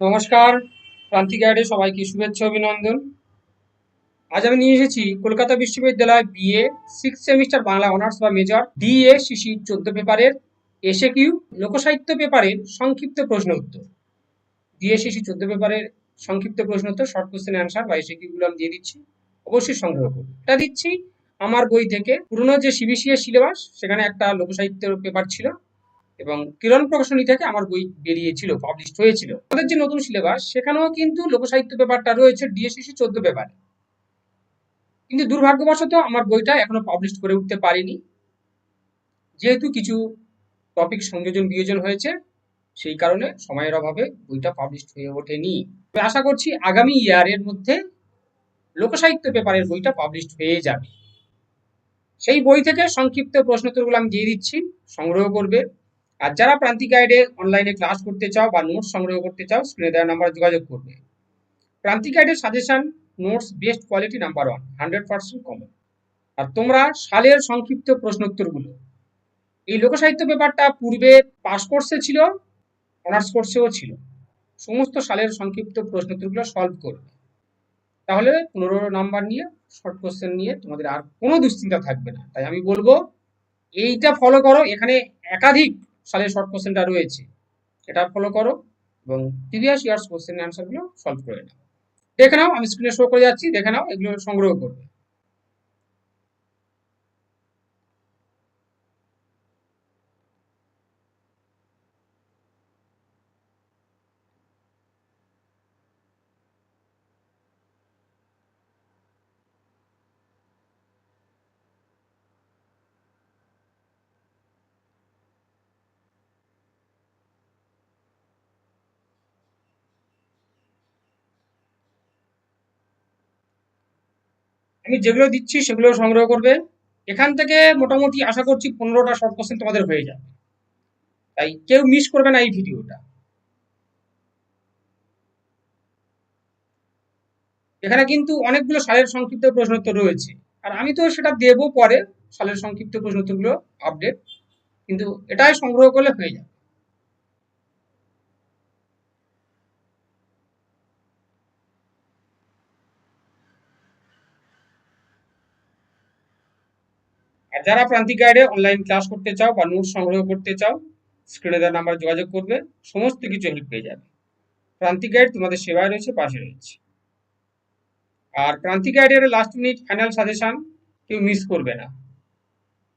নমস্কার। ক্রান্তি গাইডে সবাইকে শুভেচ্ছা অভিনন্দন। আজ আমি নিয়ে এসেছি কলকাতা বিশ্ববিদ্যালয় BA six semester Bangla honours বা মেজর ডিএসসিসি 14 পেপারের এসএ কিউ লোকসাহিত্য পেপারের সংক্ষিপ্ত প্রশ্ন উত্তর। ডিএসসিসি 14 পেপারের সংক্ষিপ্ত প্রশ্ন উত্তর শর্ট কোশ্চেন অ্যান্সার বা এসএ কিউ গুলো আমি দিয়ে দিচ্ছি, অবশ্যই সংগ্রহ করুন। এটা দিচ্ছি আমার বই থেকে। পুরনো যে সিবিসি এর সিলেবাস সেখানে একটা লোকসাহিত্য পেপার ছিল এবং কিরণ প্রকাশনী থেকে আমার বই বেরিয়েছিল, পাবলিশ হয়েছিল। আমাদের যে নতুন সিলেবাস সেখানেও কিন্তু লোকসাহিত্য পেপারটা রয়েছে ডিএসসিসি 14 পেপারে, কিন্তু দুর্ভাগ্যবশত আমার বইটা এখনো পাবলিশ করে উঠতে পারিনি, যেহেতু কিছু টপিক সংযোজন বিয়োজন হয়েছে, সেই কারণে সময়ের অভাবে বইটা পাবলিশ হয়ে ওঠেনি। তবে আশা করছি আগামী ইয়ারের মধ্যে লোকসাহিত্য পেপারের বইটা পাবলিশ হয়ে যাবে। সেই বই থেকে সংক্ষিপ্ত প্রশ্নোত্তরগুলো আমি দিয়ে দিচ্ছি, সংগ্রহ করবে। আর যারা প্রান্তিক গাইডে অনলাইনে ক্লাস করতে চাও বা নোটস সংগ্রহ করতে চাও, স্ক্রিনে দেওয়া নাম্বারে যোগাযোগ করবে। প্রান্তিক গাইডের suggestion notes best quality number 1, 100% common. আর তোমরা সালের সংক্ষিপ্ত প্রশ্নোত্তরগুলো, এই লোকসাহিত্য পেপারটা পূর্বে পাস কোর্সে ছিল, অনার্স কোর্সেও ছিল, সমস্ত সালের সংক্ষিপ্ত প্রশ্নোত্তরগুলো সলভ করবে। তাহলে 15 নাম্বার নিয়ে, শর্ট কোশ্চেন নিয়ে তোমাদের আর কোনো দুশ্চিন্তা থাকবে না। তাই আমি বলবো এইটা ফলো করো। এখানে একাধিক সালের শর্ট কোশ্চেনটা রয়েছে, এটা ফলো করো এবং প্রিভিয়াস ইয়ার্স কোশ্চেন অ্যান্সার গুলো সলভ করে নাও। দেখে নাও, আমি স্ক্রিনে শো করে যাচ্ছি, দেখে নাও, এগুলো সংগ্রহ করবে। আমি যেগুলো দিচ্ছি সেগুলো সংগ্রহ করবে। এখান থেকে মোটামুটি আশা করছি 15টা শর্ট কোশ্চেন তোমাদের হয়ে যাবে, তাই কেউ মিস করবে না এই ভিডিওটা। এখানে কিন্তু অনেকগুলো সালের সংক্ষিপ্ত প্রশ্নোত্তর রয়েছে, আর আমি তো সেটা দেবো পরে, সালের সংক্ষিপ্ত প্রশ্নোত্তরগুলো আপডেট, কিন্তু এটাই সংগ্রহ করলে হয়ে যাবে। আর যারা প্রান্তিক গাইডে অনলাইন ক্লাস করতে চাও বা নোট সংগ্রহ করতে চাও, স্ক্রিনে দেওয়া নাম্বারে যোগাযোগ করবে, সমস্ত কিছু হেল্প পেয়ে যাবে। প্রান্তিক গাইড তোমাদের সেবায় রয়েছে, পাশে রয়েছে। আর প্রান্তিক গাইডের লাস্ট মিনিট ফাইনাল সাজেশন কেউ মিস করবে না,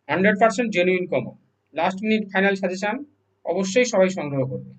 100% genuine common. Last minute final suggestion অবশ্যই সবাই সংগ্রহ করবে।